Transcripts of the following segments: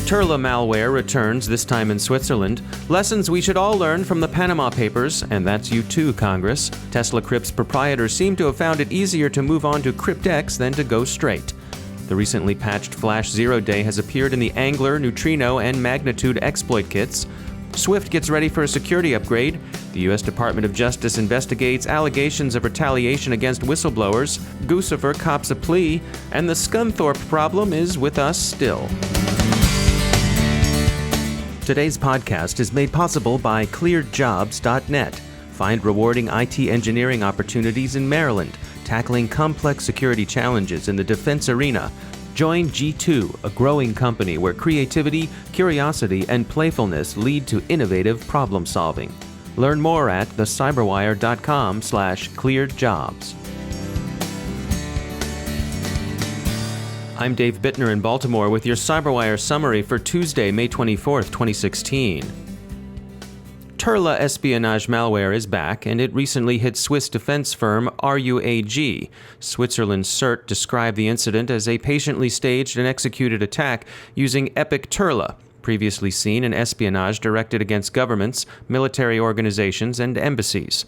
Turla malware returns, this time in Switzerland. Lessons we should all learn from the Panama Papers, and that's you too, Congress. TeslaCrypt's proprietors seem to have found it easier to move on to CryptXXX than to go straight. The recently patched Flash 0 Day has appeared in the Angler, Neutrino, and Magnitude exploit kits. Swift gets ready for a security upgrade. The U.S. Department of Justice investigates allegations of retaliation against whistleblowers. Guccifer cops a plea, and the Scunthorpe Problem is with us still. Today's podcast is made possible by clearedjobs.net. Find rewarding IT engineering opportunities in Maryland, tackling complex security challenges in the defense arena. Join G2, a growing company where creativity, curiosity, and playfulness lead to innovative problem solving. Learn more at thecyberwire.com/clearedjobs. I'm Dave Bittner in Baltimore with your CyberWire summary for Tuesday, May 24th, 2016. Turla espionage malware is back, and it recently hit Swiss defense firm RUAG. Switzerland's CERT described the incident as a patiently staged and executed attack using Epic Turla, previously seen in espionage directed against governments, military organizations, and embassies.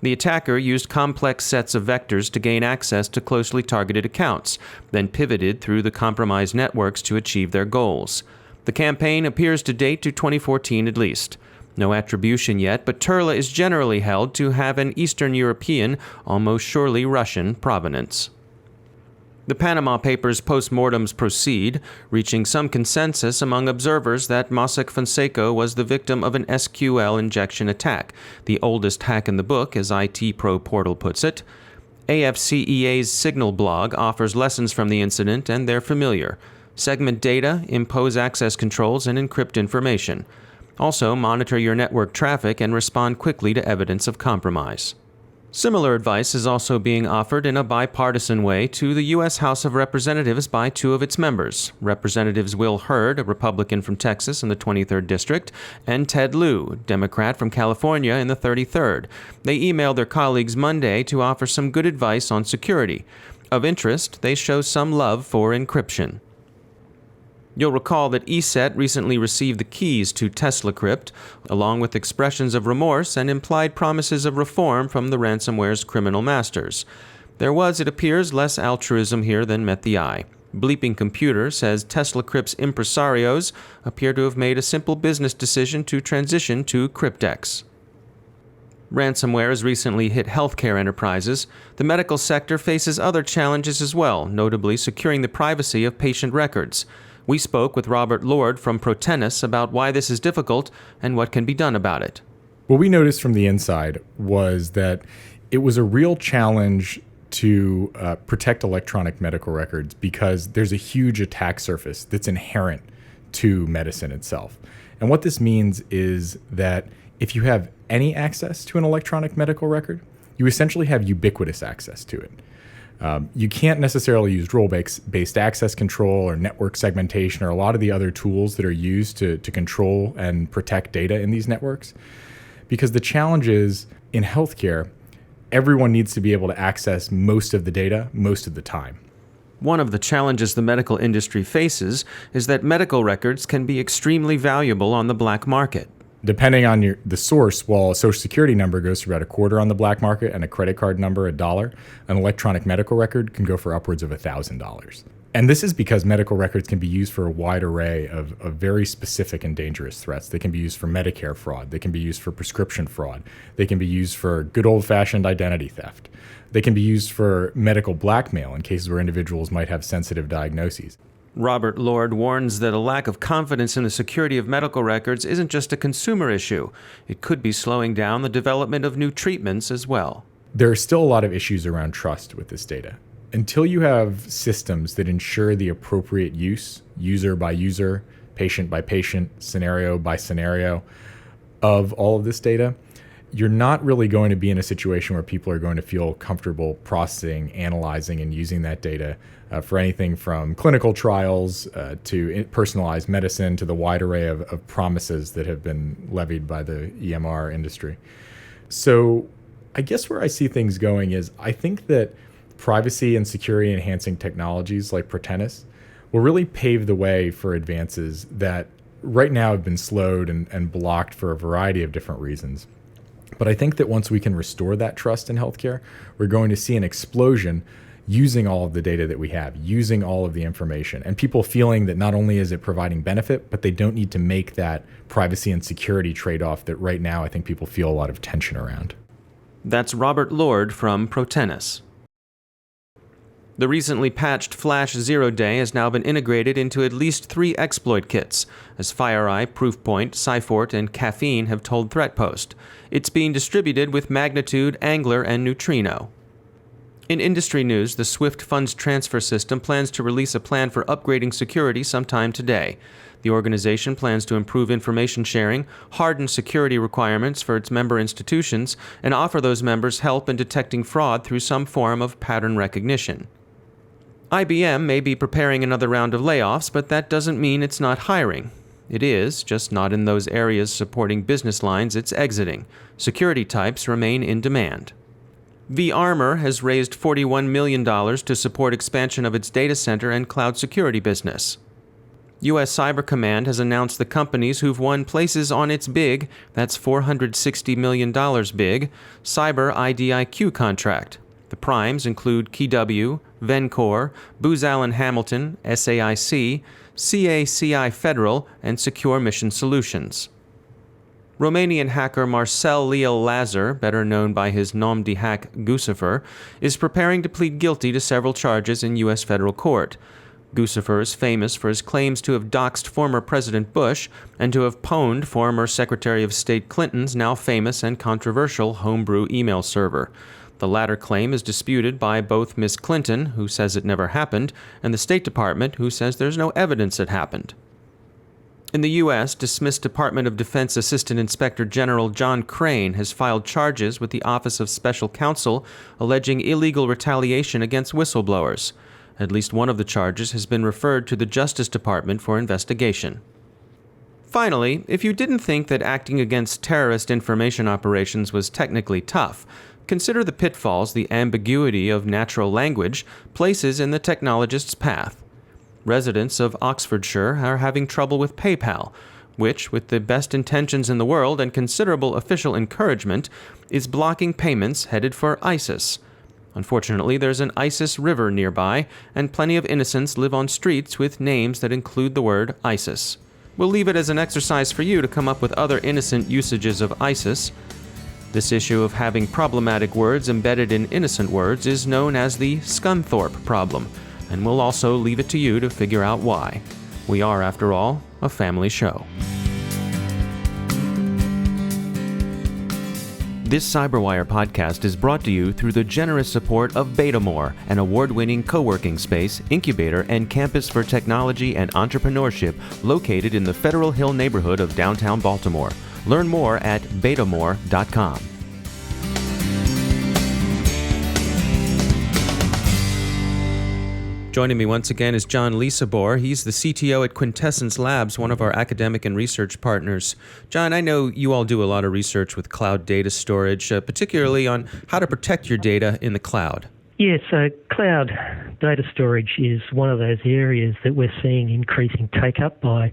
The attacker used complex sets of vectors to gain access to closely targeted accounts, then pivoted through the compromised networks to achieve their goals. The campaign appears to date to 2014 at least. No attribution yet, but Turla is generally held to have an Eastern European, almost surely Russian, provenance. The Panama Papers postmortems proceed, reaching some consensus among observers that Mossack Fonseca was the victim of an SQL injection attack, the oldest hack in the book, as IT Pro Portal puts it. AFCEA's Signal blog offers lessons from the incident, and they're familiar. Segment data, impose access controls, and encrypt information. Also, monitor your network traffic and respond quickly to evidence of compromise. Similar advice is also being offered in a bipartisan way to the U.S. House of Representatives by two of its members, Representatives Will Hurd, a Republican from Texas in the 23rd District, and Ted Lieu, Democrat from California in the 33rd. They emailed their colleagues Monday to offer some good advice on security. Of interest, they show some love for encryption. You'll recall that ESET recently received the keys to TeslaCrypt, along with expressions of remorse and implied promises of reform from the ransomware's criminal masters. There was, it appears, less altruism here than met the eye. Bleeping Computer says TeslaCrypt's impresarios appear to have made a simple business decision to transition to CryptXXX. Ransomware has recently hit healthcare enterprises. The medical sector faces other challenges as well, notably securing the privacy of patient records. We spoke with Robert Lord from Protemus about why this is difficult and what can be done about it. What we noticed from the inside was that it was a real challenge to protect electronic medical records because there's a huge attack surface that's inherent to medicine itself. And what this means is that if you have any access to an electronic medical record, you essentially have ubiquitous access to it. You can't necessarily use role-based access control or network segmentation or a lot of the other tools that are used to control and protect data in these networks. Because the challenge is, in healthcare, everyone needs to be able to access most of the data most of the time. One of the challenges the medical industry faces is that medical records can be extremely valuable on the black market. Depending on the source, while a social security number goes for about $0.25 on the black market and a credit card number $1, an electronic medical record can go for upwards of $1,000. And this is because medical records can be used for a wide array of very specific and dangerous threats. They can be used for Medicare fraud. They can be used for prescription fraud. They can be used for good old-fashioned identity theft. They can be used for medical blackmail in cases where individuals might have sensitive diagnoses. Robert Lord warns that a lack of confidence in the security of medical records isn't just a consumer issue. It could be slowing down the development of new treatments as well. There are still a lot of issues around trust with this data. Until you have systems that ensure the appropriate use, user by user, patient by patient, scenario by scenario, of all of this data, you're not really going to be in a situation where people are going to feel comfortable processing, analyzing, and using that data for anything from clinical trials to personalized medicine to the wide array of promises that have been levied by the EMR industry. So I guess where I see things going is I think that privacy and security enhancing technologies like Protemus will really pave the way for advances that right now have been slowed and blocked for a variety of different reasons. But I think that once we can restore that trust in healthcare, we're going to see an explosion using all of the data that we have, using all of the information, and people feeling that not only is it providing benefit, but they don't need to make that privacy and security trade-off that right now I think people feel a lot of tension around. That's Robert Lord from Protemus. The recently patched Flash Zero Day has now been integrated into at least 3 exploit kits, as FireEye, Proofpoint, Cyfort, and Caffeine have told ThreatPost. It's being distributed with Magnitude, Angler, and Neutrino. In industry news, the Swift Funds Transfer System plans to release a plan for upgrading security sometime today. The organization plans to improve information sharing, harden security requirements for its member institutions, and offer those members help in detecting fraud through some form of pattern recognition. IBM may be preparing another round of layoffs, but that doesn't mean it's not hiring. It is, just not in those areas supporting business lines it's exiting. Security types remain in demand. vArmor has raised $41 million to support expansion of its data center and cloud security business. U.S. Cyber Command has announced the companies who've won places on its big, that's $460 million big, Cyber IDIQ contract. The primes include KeyW, Vencor, Booz Allen Hamilton, SAIC, CACI Federal, and Secure Mission Solutions. Romanian hacker Marcel Leel Lazar, better known by his nom de hack Guccifer, is preparing to plead guilty to several charges in U.S. federal court. Guccifer is famous for his claims to have doxed former President Bush and to have pwned former Secretary of State Clinton's now famous and controversial homebrew email server. The latter claim is disputed by both Ms. Clinton, who says it never happened, and the State Department, who says there's no evidence it happened. In the U.S., dismissed Department of Defense Assistant Inspector General John Crane has filed charges with the Office of Special Counsel alleging illegal retaliation against whistleblowers. At least one of the charges has been referred to the Justice Department for investigation. Finally, if you didn't think that acting against terrorist information operations was technically tough, consider the pitfalls the ambiguity of natural language places in the technologist's path. Residents of Oxfordshire are having trouble with PayPal, which, with the best intentions in the world and considerable official encouragement, is blocking payments headed for ISIS. Unfortunately, there's an ISIS river nearby, and plenty of innocents live on streets with names that include the word ISIS. We'll leave it as an exercise for you to come up with other innocent usages of ISIS. This issue of having problematic words embedded in innocent words is known as the Scunthorpe Problem, and we'll also leave it to you to figure out why. We are, after all, a family show. This CyberWire podcast is brought to you through the generous support of Betamore, an award-winning co-working space, incubator, and campus for technology and entrepreneurship located in the Federal Hill neighborhood of downtown Baltimore. Learn more at betamore.com. Joining me once again is John Lisabor. He's the CTO at Quintessence Labs, one of our academic and research partners. John, I know you all do a lot of research with cloud data storage, particularly on how to protect your data in the cloud. Yeah, so cloud data storage is one of those areas that we're seeing increasing take-up by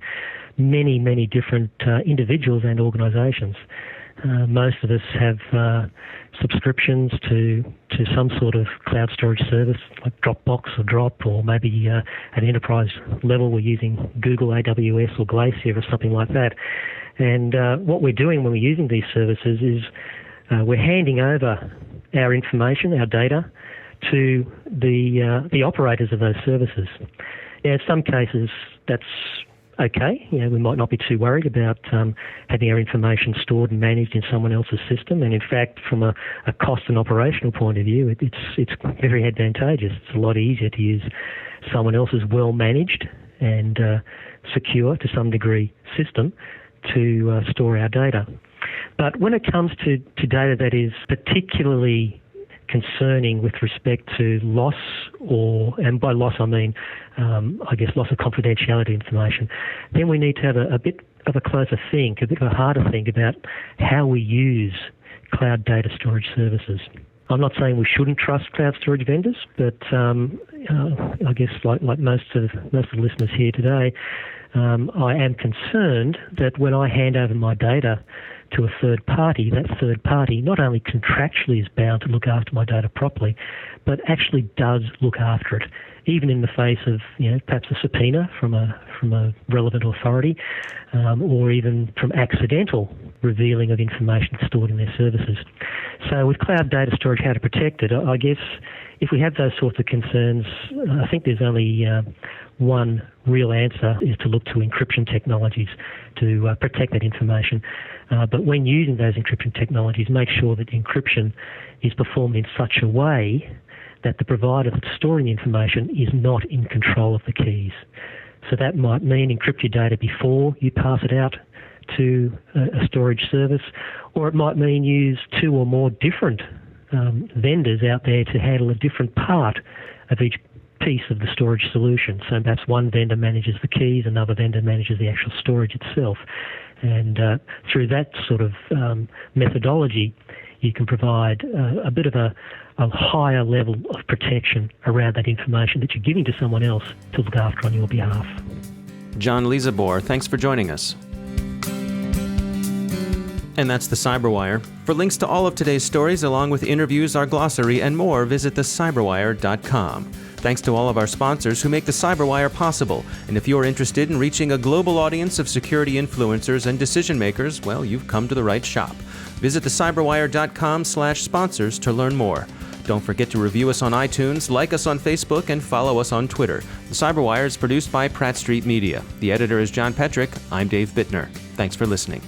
many, many different individuals and organisations. Most of us have subscriptions to some sort of cloud storage service like Dropbox or Drop, or maybe at enterprise level we're using Google AWS or Glacier or something like that. And what we're doing when we're using these services is we're handing over our information, our data, to the operators of those services. Now, in some cases, that's okay. You know, we might not be too worried about having our information stored and managed in someone else's system. And in fact, from a cost and operational point of view, it's very advantageous. It's a lot easier to use someone else's well-managed and secure, to some degree, system to store our data. But when it comes to data that is particularly concerning with respect to loss, and by loss I mean, loss of confidentiality information, then we need to have a bit of a closer think, a bit of a harder think about how we use cloud data storage services. I'm not saying we shouldn't trust cloud storage vendors, but I guess like most of the listeners here today, I am concerned that when I hand over my data to a third party, that third party not only contractually is bound to look after my data properly, but actually does look after it, even in the face of perhaps a subpoena from a relevant authority, or even from accidental revealing of information stored in their services. So with cloud data storage, how to protect it, I guess if we have those sorts of concerns, I think there's only one real answer, is to look to encryption technologies to protect that information. But when using those encryption technologies, make sure that the encryption is performed in such a way that the provider that's storing the information is not in control of the keys. So that might mean encrypt your data before you pass it out to a storage service, or it might mean use two or more different vendors out there to handle a different part of each piece of the storage solution. So perhaps one vendor manages the keys, another vendor manages the actual storage itself. And through that sort of methodology, you can provide a bit of a higher level of protection around that information that you're giving to someone else to look after on your behalf. John Lizabor, thanks for joining us. And that's the CyberWire. For links to all of today's stories, along with interviews, our glossary, and more, visit thecyberwire.com. Thanks to all of our sponsors who make the CyberWire possible. And if you're interested in reaching a global audience of security influencers and decision makers, well, you've come to the right shop. Visit thecyberwire.com/sponsors to learn more. Don't forget to review us on iTunes, like us on Facebook, and follow us on Twitter. The CyberWire is produced by Pratt Street Media. The editor is John Petrick. I'm Dave Bittner. Thanks for listening.